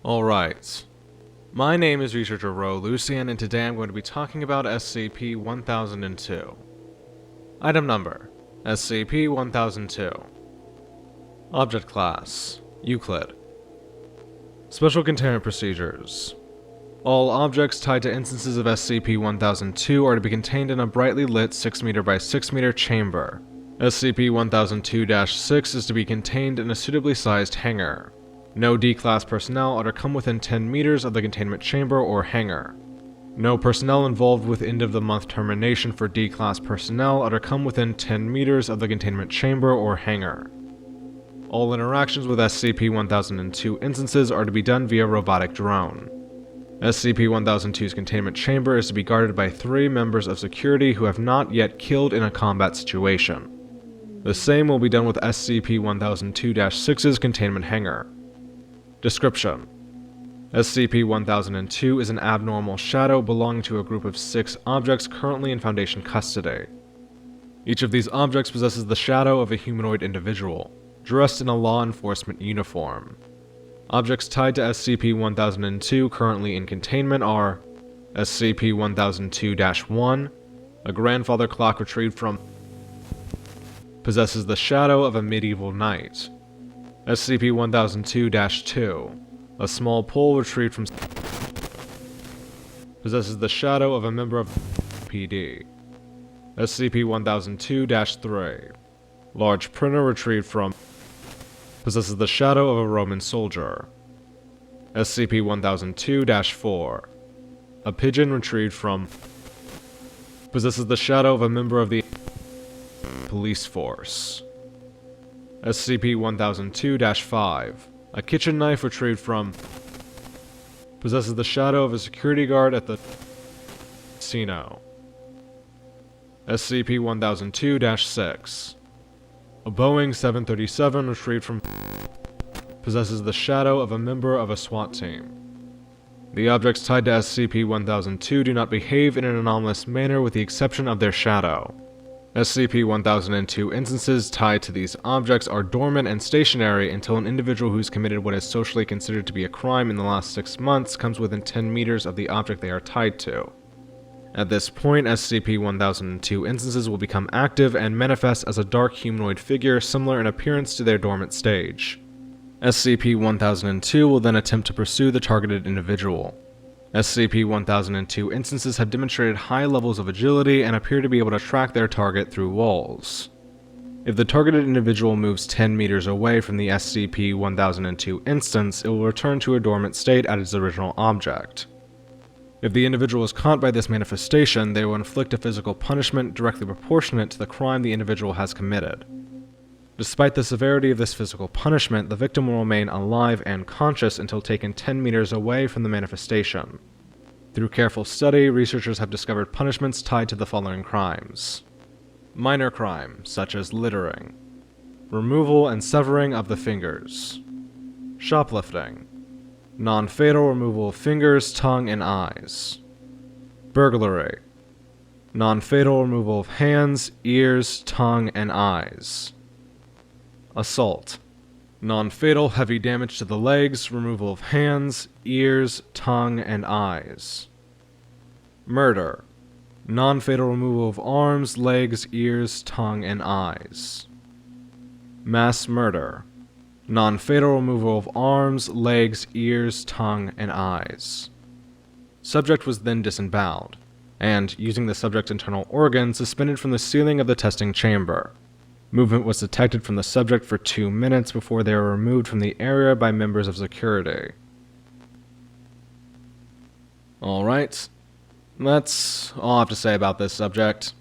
Alright, my name is researcher Rowe Lucian, and today I'm going to be talking about SCP-1002. Item number, SCP-1002. Object Class, Euclid. Special Containment Procedures. All objects tied to instances of SCP-1002 are to be contained in a brightly lit 6m by 6m chamber. SCP-1002-6 is to be contained in a suitably sized hangar. No D-Class personnel are to come within 10 meters of the containment chamber or hangar. No personnel involved with end-of-the-month termination for D-Class personnel are to come within 10 meters of the containment chamber or hangar. All interactions with SCP-1002 instances are to be done via robotic drone. SCP-1002's containment chamber is to be guarded by 3 members of security who have not yet killed in a combat situation. The same will be done with SCP-1002-6's containment hangar. Description: SCP-1002 is an abnormal shadow belonging to a group of 6 objects currently in Foundation custody. Each of these objects possesses the shadow of a humanoid individual, dressed in a law enforcement uniform. Objects tied to SCP-1002 currently in containment are SCP-1002-1, a grandfather clock retrieved from possesses the shadow of a medieval knight. SCP-1002-2, a small pole retrieved from possesses the shadow of a member of PD. SCP-1002-3, large printer retrieved from possesses the shadow of a Roman soldier. SCP-1002-4, a pigeon retrieved from possesses the shadow of a member of the police force. SCP-1002-5, a kitchen knife retrieved from possesses the shadow of a security guard at the casino. SCP-1002-6, a Boeing 737 retrieved from possesses the shadow of a member of a SWAT team. The objects tied to SCP-1002 do not behave in an anomalous manner with the exception of their shadow. SCP-1002 instances tied to these objects are dormant and stationary until an individual who's committed what is socially considered to be a crime in the last 6 months comes within 10 meters of the object they are tied to. At this point, SCP-1002 instances will become active and manifest as a dark humanoid figure similar in appearance to their dormant stage. SCP-1002 will then attempt to pursue the targeted individual. SCP-1002 instances have demonstrated high levels of agility and appear to be able to track their target through walls. If the targeted individual moves 10 meters away from the SCP-1002 instance, it will return to a dormant state at its original object. If the individual is caught by this manifestation, they will inflict a physical punishment directly proportionate to the crime the individual has committed. Despite the severity of this physical punishment, the victim will remain alive and conscious until taken 10 meters away from the manifestation. Through careful study, researchers have discovered punishments tied to the following crimes: minor crimes, such as littering, removal and severing of the fingers, shoplifting, non-fatal removal of fingers, tongue, and eyes, burglary, non-fatal removal of hands, ears, tongue, and eyes, assault, non-fatal heavy damage to the legs, removal of hands, ears, tongue, and eyes, murder, non-fatal removal of arms, legs, ears, tongue, and eyes, mass murder, non-fatal removal of arms, legs, ears, tongue, and eyes. Subject was then disemboweled, and, using the subject's internal organs, suspended from the ceiling of the testing chamber. Movement was detected from the subject for 2 minutes before they were removed from the area by members of security. Alright, that's all I have to say about this subject.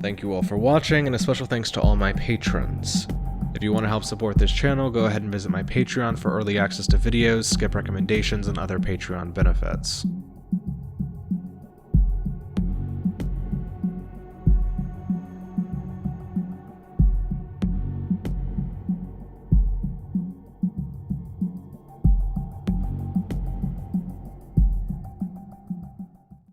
Thank you all for watching, and a special thanks to all my patrons. If you want to help support this channel, go ahead and visit my Patreon for early access to videos, skip recommendations, and other Patreon benefits.